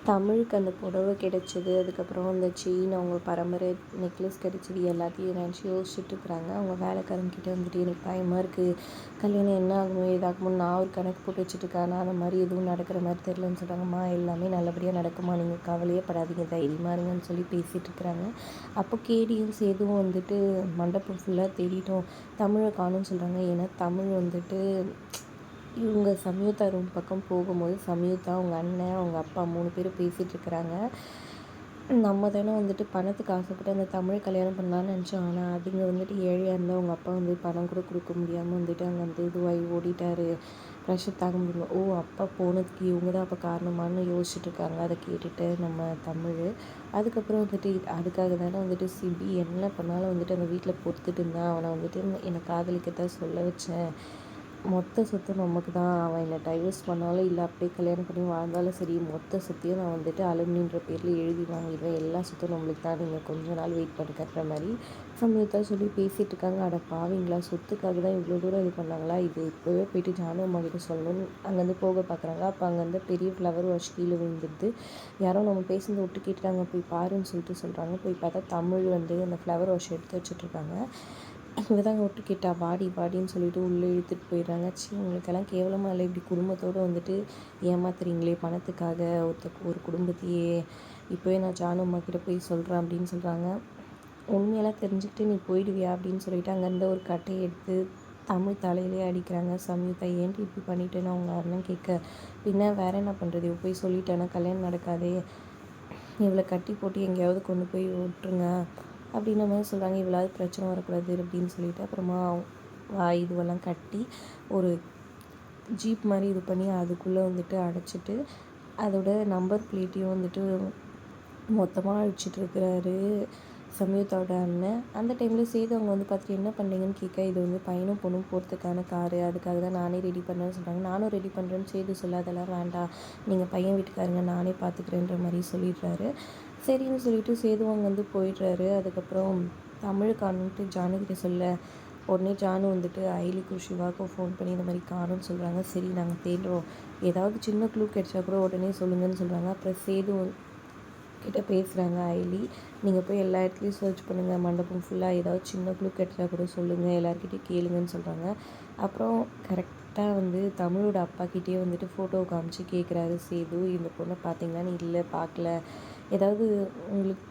தமிழுக்கு அந்த புடவை கிடைச்சது, அதுக்கப்புறம் அந்த செயின் அவங்க பரம்பரை நெக்லஸ் கிடைச்சது எல்லாத்தையும் நினச்சி யோசிச்சுட்ருக்குறாங்க. அவங்க வேலைக்காரங்கிட்ட வந்துட்டு எனக்கு பயமாக இருக்குது, கல்யாணம் என்ன ஆகுமோ ஏதாகுமோ நான் ஒரு கணக்கு போட்டு வச்சுட்ருக்கேன். ஆனால் அந்த மாதிரி எதுவும் நடக்கிற மாதிரி தெரிலன்னு சொல்கிறாங்கம்மா. எல்லாமே நல்லபடியாக நடக்குமா, நீங்கள் கவலையே படாதீங்க, தைரியமாக இருங்கன்னு சொல்லி பேசிகிட்ருக்குறாங்க. அப்போ கேடியும் சேதுவும் வந்துட்டு மண்டபம் ஃபுல்லாக தேடிட்டோம், தமிழை காணும்னு சொல்கிறாங்க. ஏன்னா தமிழ் வந்துட்டு இவங்க சம்யுக்தா ரூம் பக்கம் போகும்போது சம்யுக்தா, அவங்க அண்ணன், அவங்க அப்பா 3 பேரும் பேசிகிட்ருக்குறாங்க. நம்ம தானே வந்துட்டு பணத்துக்கு ஆசைப்பட்டு அந்த தமிழை கல்யாணம் பண்ணலான்னு நினச்சோம். ஆனால் அதுங்க வந்துட்டு ஏழையாக இருந்தால் அவங்க அப்பா வந்து பணம் கூட கொடுக்க முடியாமல் வந்துட்டு அங்கே வந்து இதுவாகி ஓடிட்டார். ப்ரெஷர் தாங்க முடியல. ஓ, அப்பா போனதுக்கு இவங்க தான் அப்போ காரணமானு யோசிச்சுட்ருக்காங்க. அதை கேட்டுட்டு நம்ம தமிழ் அதுக்கப்புறம் வந்துட்டு அதுக்காக தானே வந்துட்டு சிபி என்ன பண்ணாலும் வந்துட்டு அந்த வீட்டில் பொறுத்துட்டு இருந்தான். அவனை வந்துட்டு என்னை காதலிக்கத்தான் சொல்ல வச்சேன், மொத்த சொத்து நமக்கு தான், அவன் என்னை டைவர்ஸ் பண்ணாலும் இல்லை அப்படியே கல்யாணம் பண்ணி வாழ்ந்தாலும் சரி, மொத்த சொத்தையும் நான் வந்துட்டு அலுமினின்ற பேரில் எழுதி வாங்கிடுவேன், எல்லா சொத்தும் நம்மளுக்கு தான், நீங்கள் கொஞ்ச நாள் வெயிட் பண்ணுறன்ற மாதிரி சம்யுக்தா சொல்லி பேசிகிட்டு இருக்காங்க. அட பாவீங்களா, சொத்துக்காக தான் இவ்வளோ தூரம் இது பண்ணாங்களா, இது இப்போவே போயிட்டு ஜானு அம்மா கிட்ட சொல்லணும்னு அங்கேருந்து போக பார்க்குறாங்க. அப்போ அங்கேருந்து பெரிய ஃப்ளவர் வாஷ் கீழே விழுந்துடுது. யாரோ நம்ம பேசுனதை விட்டு கேட்டுட்டாங்க, போய் பாருன்னு சொல்லிட்டு சொல்கிறாங்க. போய் பார்த்தா தமிழ் வந்து அந்த ஃப்ளவர் வாஷ் எடுத்து வச்சுட்ருக்காங்க. இவங்க தாங்க விட்டு கேட்டா, வாடி வாடின்னு சொல்லிட்டு உள்ளே இழுத்துட்டு போயிடுறாங்க. உங்களுக்கெல்லாம் கேவலமாக இல்லை, இப்படி குடும்பத்தோடு வந்துட்டு ஏமாத்துறீங்களே பணத்துக்காக ஒரு குடும்பத்தையே, இப்போவே நான் ஜானு அம்மா கிட்ட போய் சொல்கிறேன் அப்படின்னு சொல்கிறாங்க. உண்மையெல்லாம் தெரிஞ்சுக்கிட்டு நீ போயிடுவியா அப்படின்னு சொல்லிட்டு அங்கேருந்து ஒரு கட்டையை எடுத்து தமிழ் தலையிலே அடிக்கிறாங்க. சம்யுக்தா, ஏன்ட்டு இப்படி பண்ணிட்டேன்னு அவங்க அண்ணன் கேட்க, பின்ன வேற என்ன பண்ணுறது, இவ போய் சொல்லிட்டேன்னா கல்யாணம் நடக்காதே, இவளை கட்டி போட்டு எங்கேயாவது கொண்டு போய் விட்டுருங்க அப்படின்ற மாதிரி சொல்கிறாங்க. இவ்வளவு பிரச்சனை வரக்கூடாது அப்படின்னு சொல்லிட்டு அப்புறமா இதுவெல்லாம் கட்டி ஒரு ஜீப் மாதிரி இது பண்ணி அதுக்குள்ளே வந்துட்டு அடைச்சிட்டு அதோட நம்பர் பிளேட்டையும் வந்துட்டு மொத்தமாக அழிச்சிட்ருக்கிறாரு சம்யுக்தாவோட அண்ணன். அந்த டைமில் சேது அவங்க வந்து பார்த்துட்டு என்ன பண்ணுறீங்கன்னு கேட்க, இது வந்து பையனும் பொண்ணும் போகிறதுக்கான காரு, அதுக்காக தான் நானே ரெடி பண்ணுறேன்னு சொல்கிறாங்க. நானும் ரெடி பண்ணுறேன்னு சேது சொல்ல, அதெல்லாம் வேண்டாம், நீங்கள் பையன் வீட்டுக்காரங்க, நானே பார்த்துக்கிறேன்ற மாதிரி சொல்லிடுறாரு. சரின்னு சொல்லிட்டு சேது அங்கே வந்து போயிடுறாரு. அதுக்கப்புறம் தமிழ் காணுன்ட்டு ஜானுக்கிட்ட சொல்ல, உடனே ஜானு வந்துட்டு ஐலிக்கும் சிவாவுக்கும் ஃபோன் பண்ணி இந்த மாதிரி காணும்னு சொல்கிறாங்க. சரி நாங்கள் தேடுறோம், ஏதாவது சின்ன க்ளூ கிடைச்சா கூட உடனே சொல்லுங்கன்னு சொல்கிறாங்க. அப்புறம் சேது கிட்ட பேசுகிறாங்க ஐலி, நீங்கள் போய் எல்லா இடத்துலையும் சர்ச் பண்ணுங்கள், மண்டபம் ஃபுல்லாக ஏதாவது சின்ன க்ளூ கிடைச்சா கூட சொல்லுங்கள், எல்லாருக்கிட்டையும் கேளுங்கன்னு சொல்கிறாங்க. அப்புறம் கரெக்டாக வந்து தமிழோட அப்பாக்கிட்டே வந்துட்டு ஃபோட்டோ காமிச்சு கேட்குறாரு சேது, இந்த பொண்ணை பார்த்தீங்களான்னு. இல்லை பார்க்கல, ஏதாவது உங்களுக்கு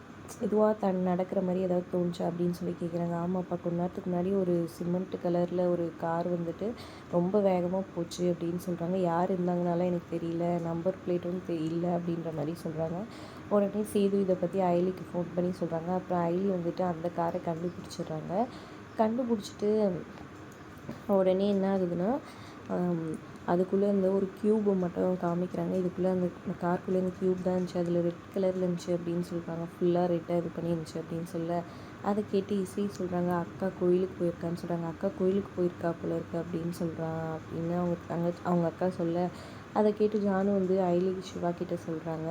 இதுவாக நடக்கிற மாதிரி ஏதாவது தோணுச்சா அப்படின்னு சொல்லி கேட்குறாங்க. ஆமாப்பா, கொஞ்ச நேரத்துக்கு முன்னாடி ஒரு சிமெண்ட் கலரில் ஒரு கார் வந்துட்டு ரொம்ப வேகமாக போச்சு அப்படின்னு சொல்கிறாங்க. யார் இருந்தாங்கனால எனக்கு தெரியல, நம்பர் பிளேட்டும் இல்லை அப்படின்ற மாதிரி சொல்கிறாங்க. உடனே சேது இதை பற்றி ஐலிக்கு ஃபோன் பண்ணி சொல்கிறாங்க. அப்புறம் ஐலி வந்துட்டு அந்த காரை கண்டுபிடிச்சிடுறாங்க. கண்டுபிடிச்சிட்டு உடனே என்ன ஆகுதுன்னா, அதுக்குள்ளே இருந்த ஒரு க்யூபை மட்டும் காமிக்கிறாங்க. இதுக்குள்ளே அந்த காருக்குள்ளே இந்த க்யூப் தான் இருந்துச்சு, அதில் ரெட் கலரில் இருந்துச்சு அப்படின்னு சொல்கிறாங்க. ஃபுல்லாக ரெட்டாக இது பண்ணி இருந்துச்சு அப்படின்னு சொல்ல, அதை கேட்டு இசை சொல்கிறாங்க, அக்கா கோயிலுக்கு போயிருக்கான்னு சொல்கிறாங்க. அக்கா கோயிலுக்கு போயிருக்கா போல இருக்குது அப்படின்னு சொல்கிறான் அப்படின்னு அவங்க அக்கா சொல்ல, அதை கேட்டு ஜானு வந்து ஐலி சிவா கிட்டே சொல்கிறாங்க.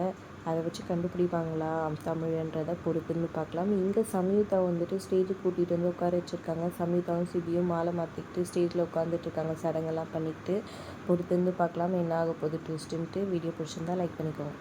அதை வச்சு கண்டுபிடிப்பாங்களா தமிழ்ன்றதை பொறுத்துன்னு பார்க்கலாம். இங்கே சம்யுக்தா வந்துட்டு ஸ்டேஜுக்கு கூட்டிகிட்டு வந்து உட்கார வச்சுருக்காங்க. சம்யுக்தாவும் சிபியும் மாலை மாற்றிக்கிட்டு ஸ்டேஜில் உட்காந்துட்ருக்காங்க, சடங்கெல்லாம் பண்ணிக்கிட்டு. பொறுத்திருந்து பார்க்கலாம் என்ன ஆக போகுது ட்விஸ்ட்டுன்ட்டு. வீடியோ பிடிச்சிருந்தா லைக் பண்ணிக்கோங்க.